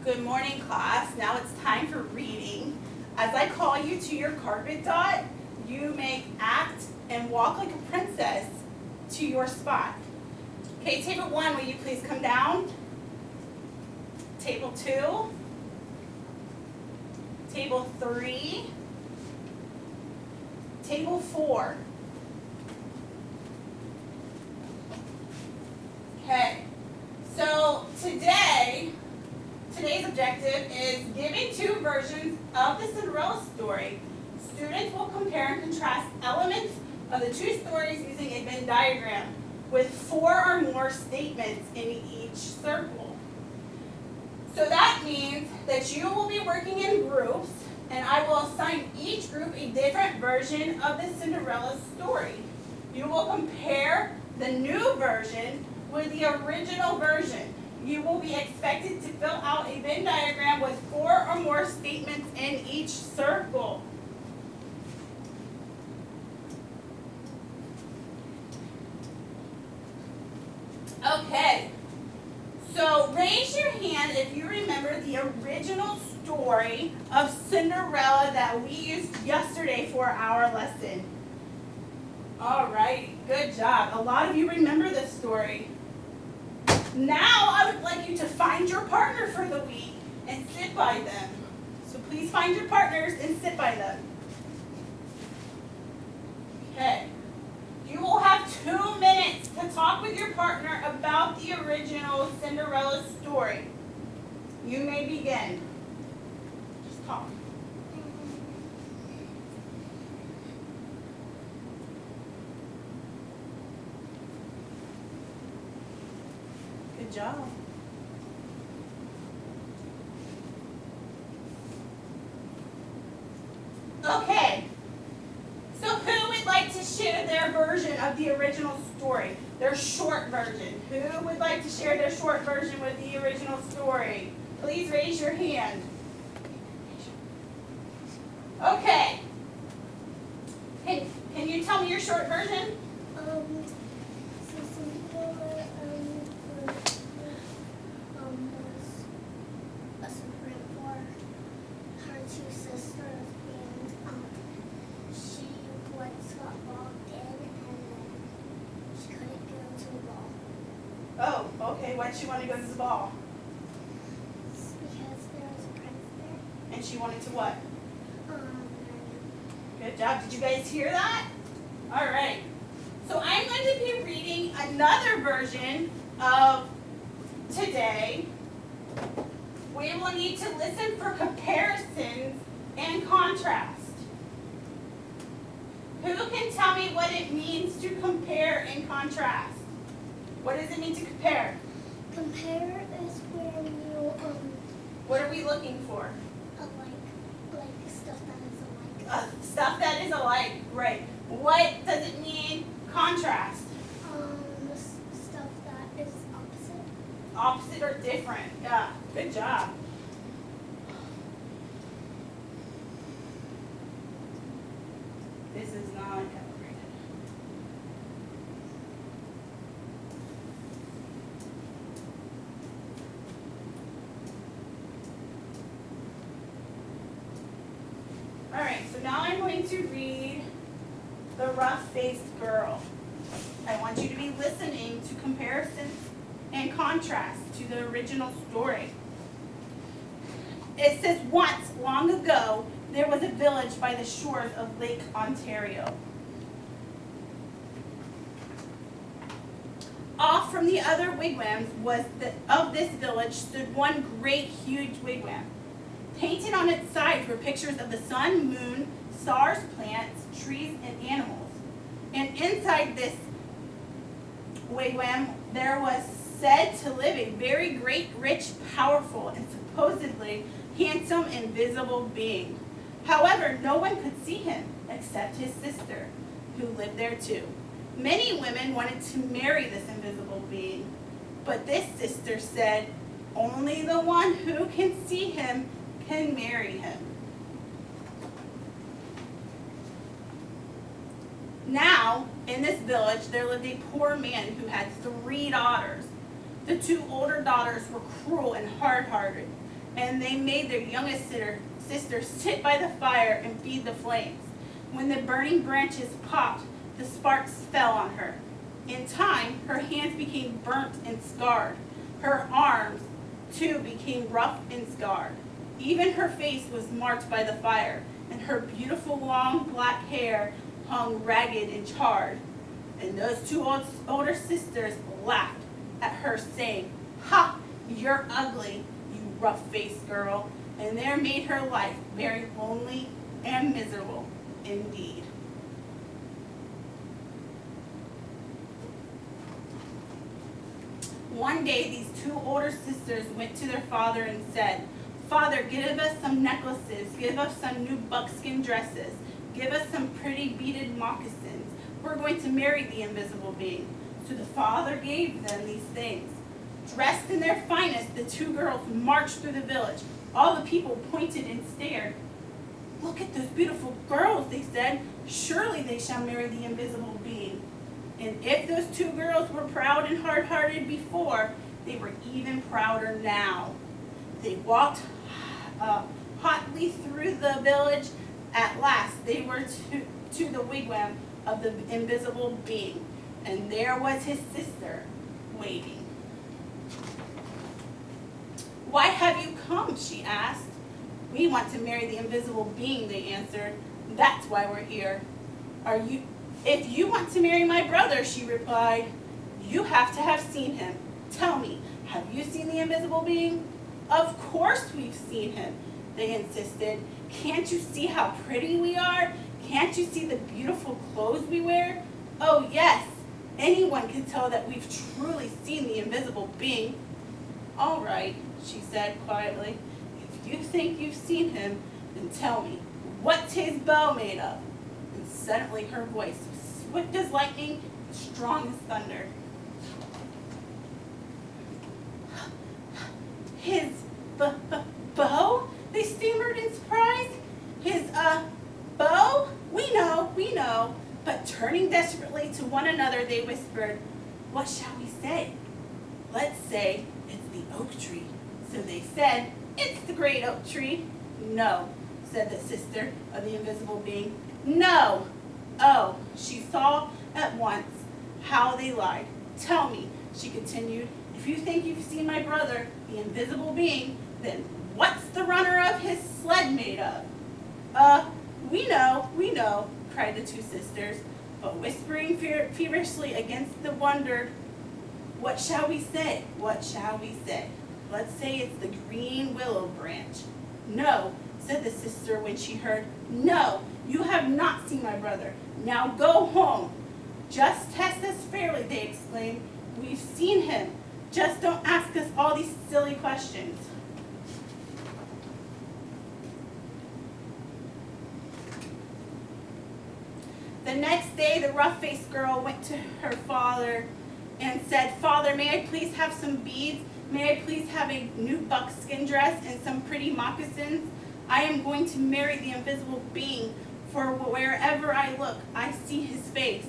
Good morning, class. Now it's time for reading. As I call you to your carpet dot, you may act and walk like a princess to your spot. Okay, table 1, will you please come down? Table 2. Table 3. Table 4. Okay, so today's objective is giving 2 versions of the Cinderella story. Students will compare and contrast elements of the 2 stories using a Venn diagram with 4 or more statements in each circle. So that means that you will be working in groups, and I will assign each group a different version of the Cinderella story. You will compare the new version with the original version. You will be expected to fill out a Venn diagram with 4 or more statements in each circle. Okay, so raise your hand if you remember the original story of Cinderella that we used yesterday for our lesson. All right, good job. A lot of you remember this story. Now I would like you to find your partner for the week and sit by them. So please find your partners and sit by them. Okay. You will have 2 minutes to talk with your partner about the original Cinderella story. You may begin. Just talk. Good job. Okay. So who would like to share their version of the original story? Their short version. Who would like to share their short version with the original story? Please raise your hand. Okay. Can you tell me your short version? So Cinderella was a secret for her 2 sisters, and she once got locked in, and then she couldn't go to the ball. Oh, okay. Why'd she want to go to the ball? Because there was a prince there. And she wanted to what? Marry Good job. Did you guys hear that? All right. So I'm going to be reading another version of today. We will need to listen for comparisons and contrast. Who can tell me what it means to compare and contrast? What does it mean to compare? Compare is when you What are we looking for? like stuff that is alike. Stuff that is alike. Right. What does it mean? Contrast. Stuff that is opposite. Opposite or different. Yeah. Good job. This is not calibrated. All right, so now I'm going to read The Rough-Faced Girl. I want you to be listening to comparisons and contrast to the original story. It says, once, long ago, there was a village by the shores of Lake Ontario. Off from the other wigwams of this village stood one great, huge wigwam. Painted on its sides were pictures of the sun, moon, stars, plants, trees, and animals. And inside this wigwam there was said to live a very great, rich, powerful, and supposedly handsome, invisible being. However, no one could see him except his sister, who lived there too. Many women wanted to marry this invisible being, but this sister said, only the one who can see him can marry him. Now, in this village, there lived a poor man who had 3 daughters. The 2 older daughters were cruel and hard-hearted. and they made their youngest sister sit by the fire and feed the flames. When the burning branches popped, the sparks fell on her. In time, her hands became burnt and scarred. Her arms, too, became rough and scarred. Even her face was marked by the fire, and her beautiful long black hair hung ragged and charred. And those two older sisters laughed at her, saying, "Ha, you're ugly, you rough-faced girl." And there made her life very lonely and miserable indeed. One day, these two older sisters went to their father and said, "Father, give us some necklaces, give us some new buckskin dresses, give us some pretty beaded moccasins. We're going to marry the invisible being." So the father gave them these things. Dressed in their finest, the two girls marched through the village. All the people pointed and stared. "Look at those beautiful girls," they said. "Surely they shall marry the invisible being." And if those two girls were proud and hard-hearted before, they were even prouder now. They walked hotly through the village. At last, they were to the wigwam of the invisible being, and there was his sister waiting. "Why have you come?" she asked. "We want to marry the invisible being," they answered. "That's why we're here." If you want to marry my brother," she replied, "you have to have seen him. Tell me, have you seen the invisible being?" "Of course we've seen him," they insisted. "Can't you see how pretty we are? Can't you see the beautiful clothes we wear?" "Oh yes, anyone can tell that we've truly seen the invisible being." "All right," she said quietly. "If you think you've seen him, then tell me, what's his bow made of?" And suddenly her voice was swift as lightning, strong as thunder. "His bow?" they stammered in surprise. "His, bow? We know." But turning desperately to one another, they whispered, "What shall we say?" "Let's say it's the oak tree." So they said, "It's the great oak tree." "No," said the sister of the invisible being. "No." Oh, she saw at once how they lied. "Tell me," she continued, "if you think you've seen my brother, the invisible being, then what's the runner of his sled made of?" We know," cried the two sisters, but whispering feverishly against the wondered, "What shall we say? What shall we say? Let's say it's the green willow branch." "No," said the sister when she heard. "No, you have not seen my brother. Now go home." "Just test us fairly," they exclaimed. "We've seen him. Just don't ask us all these silly questions." The next day, the rough-faced girl went to her father and said, "Father, may I please have some beads? May I please have a new buckskin dress and some pretty moccasins? I am going to marry the invisible being, for wherever I look, I see his face."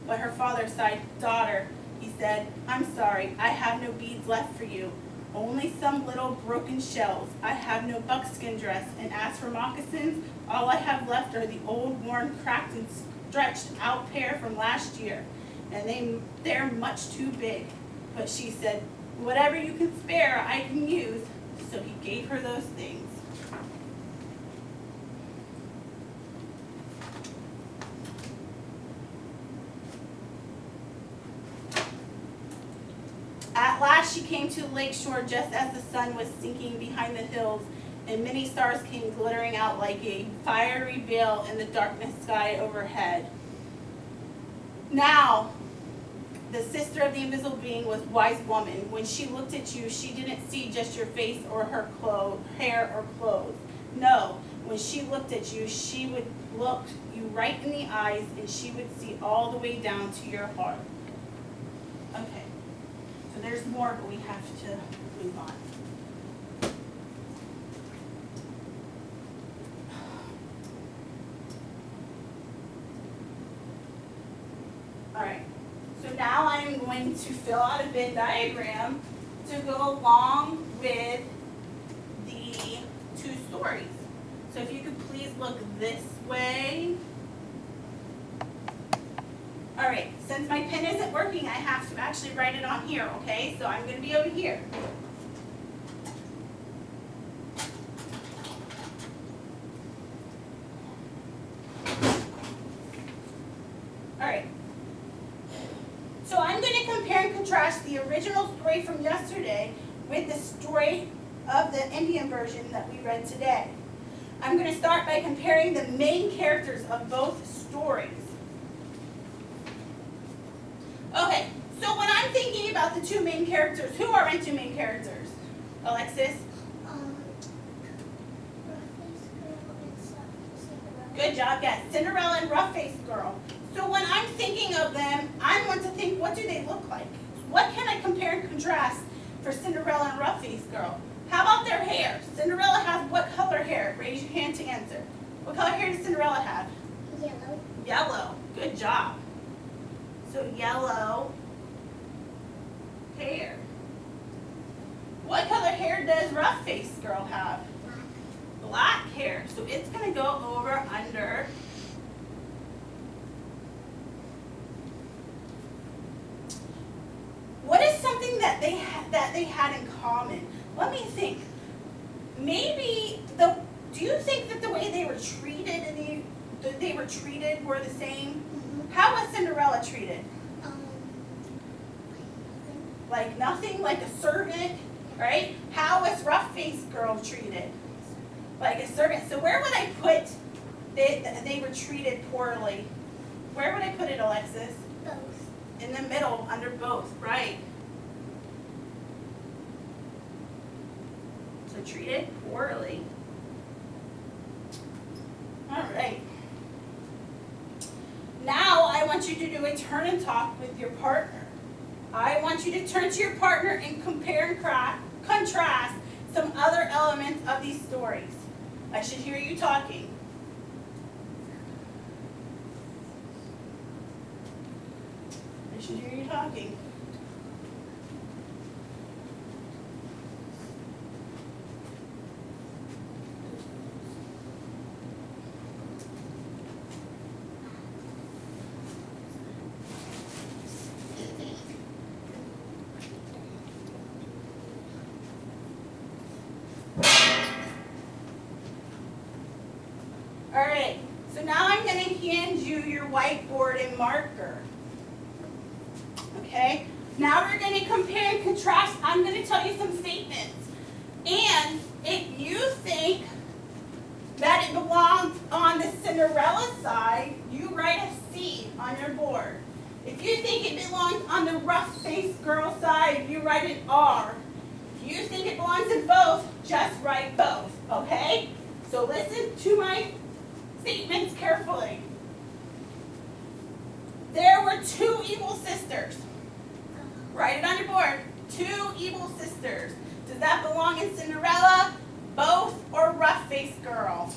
But her father sighed. "Daughter," he said, "I'm sorry, I have no beads left for you. Only some little broken shells. I have no buckskin dress, and as for moccasins, all I have left are the old, worn, cracked, and stretched out pair from last year, and they're much too big." But she said, "Whatever you can spare, I can use." So he gave her those things. At last she came to the lake shore just as the sun was sinking behind the hills, and many stars came glittering out like a fiery veil in the darkness sky overhead. Now, the sister of the invisible being was wise woman. When she looked at you, she didn't see just your face or her hair or clothes. No, when she looked at you, she would look you right in the eyes, and she would see all the way down to your heart. Okay, so there's more, but we have to move on. All right, so now I'm going to fill out a Venn diagram to go along with the look this way. All right, since my pen isn't working, I have to actually write it on here, okay? So I'm gonna be over here. All right. So I'm gonna compare and contrast the original story from yesterday with the story of the Indian version that we read today. I'm gonna start by comparing the main characters of both stories. Okay, so when I'm thinking about the two main characters, who are my two main characters? Alexis? Rough-faced girl and Cinderella. Good job, yes. Cinderella and Rough-Faced Girl. So when I'm thinking of them, I want to think, what do they look like? What can I compare and contrast for Cinderella and Rough-Faced Girl? How about their hair? Cinderella has what color hair? Raise your hand to answer. What color hair does Cinderella have? Yellow. Yellow. Good job. So yellow hair. What color hair does Rough-Faced Girl have? Black hair. So it's going to go over under. What is something that they had in common? Let me think. Maybe do you think that the way they were treated were the same? Mm-hmm. How was Cinderella treated? Like nothing. Like nothing, like a servant, right? How was Rough-Faced Girl treated? Like a servant. So where would I put they were treated poorly? Where would I put it, Alexis? Both. In the middle, under both, right? So treated poorly. All right. Now I want you to do a turn and talk with your partner. I want you to turn to your partner and compare and contrast some other elements of these stories. I should hear you talking. I should hear you talking. All right, so now I'm going to hand you your whiteboard and marker. Okay, now we're going to compare and contrast. I'm going to tell you some statements. And if you think that it belongs on the Cinderella side, you write a C on your board. If you think it belongs on the Rough-Faced Girl side, you write an R. If you think it belongs in both, just write both, okay? So listen to my statements carefully. There were two evil sisters. Write it on your board. Two evil sisters. Does that belong in Cinderella, both, or Rough-Faced Girl?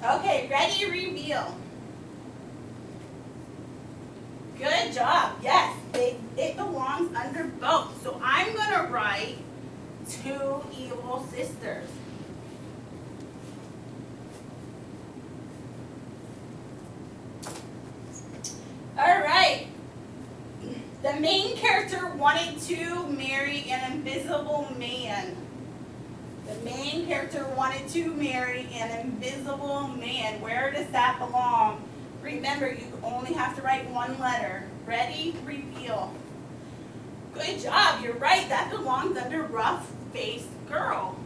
Okay, ready, reveal. Good job. Yes, it belongs under both. So I'm going to write two evil sisters. All right. The main character wanted to marry an invisible man. The main character wanted to marry an invisible man. Where does that belong? Remember, you only have to write one letter. Ready? Reveal. Good job. You're right. That belongs under Rough-Faced Girl.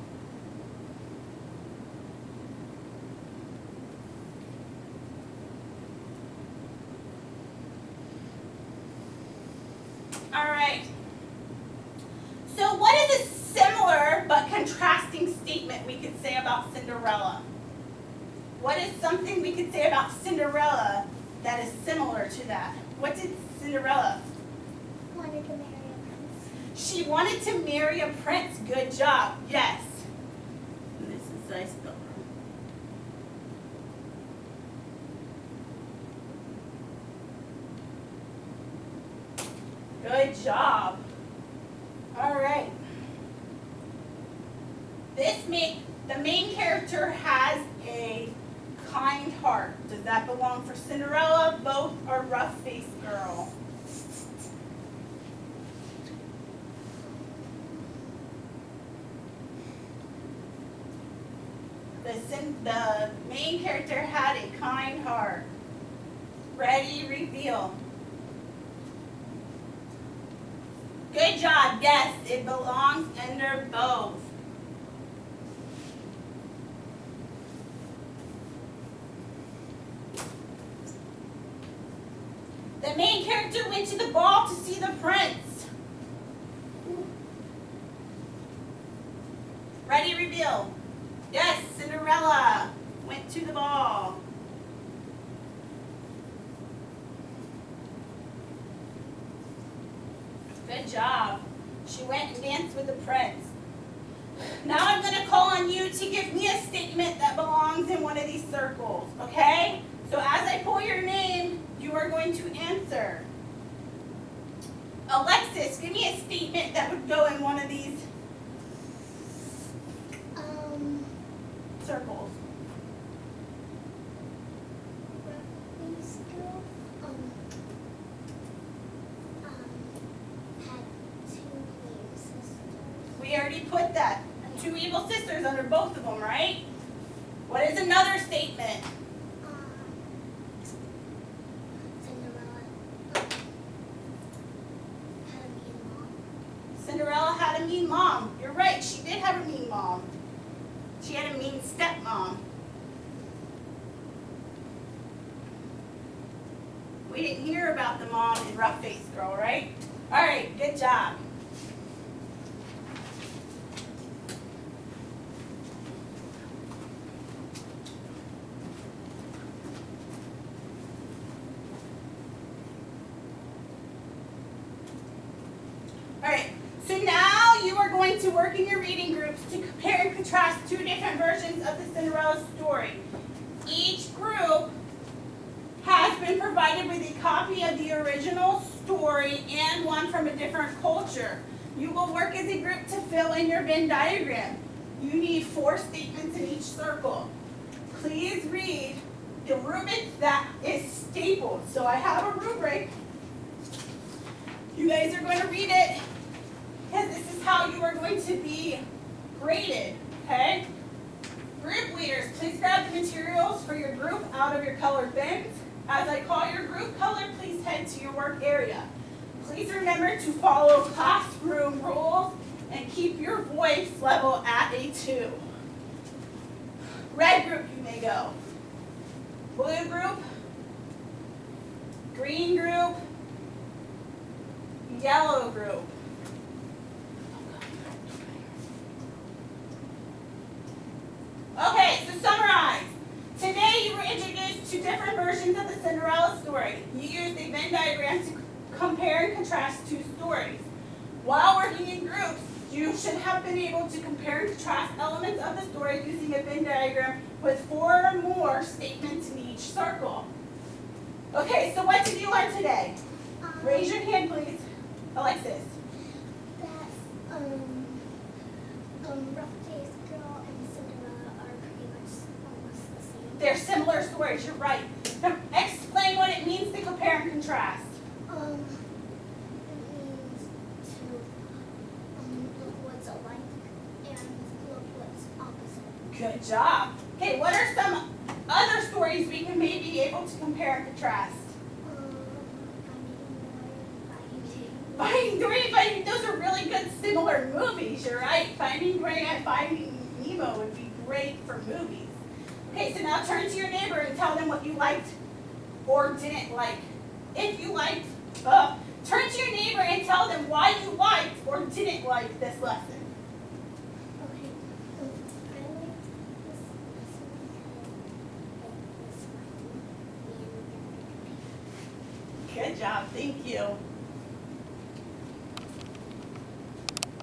All right. So what is a similar but contrasting statement we could say about Cinderella? What is something we could say about Cinderella that is similar to that? What did Cinderella? Wanted to marry a prince. She wanted to marry a prince. Good job. Yes. And this is I spelled wrong. Good job. All right. The main character has a kind heart. Does that belong for Cinderella, Both, or Rough-Faced Girl? The main character had a kind heart. Ready, reveal. Good job. Yes, it belongs under Both. The main character went to the ball to see the prince. Ready, reveal. Yes, Cinderella went to the ball. Good job. She went and danced with the prince. Now I'm going to call on you to give me a statement that belongs in one of these circles, okay? So as I pull your name, you are going to answer. Alexis, give me a statement that would go in one of these circles. Rough-Faced Girl had two evil sisters. We already put that. Two evil sisters under both of them, right? What is another statement? Cinderella had a mean mom. Cinderella had a mean mom. You're right, she did have a mean mom. She had a mean stepmom. We didn't hear about the mom in Rough-Faced Girl, right? All right, good job. All right, so now you are going to work in your reading groups to compare and contrast two different versions of the Cinderella story. Each group has been provided with a copy of the original story and one from a different culture. You will work as a group to fill in your Venn diagram. You need 4 statements in each circle. Please read the rubric that is stapled. So I have a rubric. You guys are going to read it because this is how you are going to be graded, okay? Group leaders, please grab the materials for your group out of your colored bins. As I call your group color, please head to your work area. Please remember to follow classroom rules and keep your voice level at a 2. Red group, you may go. Blue group, green group, yellow group. Okay, so summarize. Today you were introduced to different versions of the Cinderella story. You used a Venn diagram to compare and contrast 2 stories. While working in groups, you should have been able to compare and contrast elements of the story using a Venn diagram with 4 or more statements in each circle. Okay, so what did you learn today? Raise your hand, please. Alexis. That Rough-Faced Girl and Cinderella are pretty much almost the same. They're similar stories, you're right. Now, explain what it means to compare and contrast. It means to look what's alike and look what's opposite. Good job. Okay, what are some other stories we can maybe be able to compare and contrast? Finding Dory, those are really good similar movies, you're right. Finding Dory and Finding Nemo would be great for movies. Okay, so now turn to your neighbor and tell them what you liked or didn't like. If you liked, turn to your neighbor and tell them why you liked or didn't like this lesson. Okay, I like this lesson because it was funny and Good job, thank you.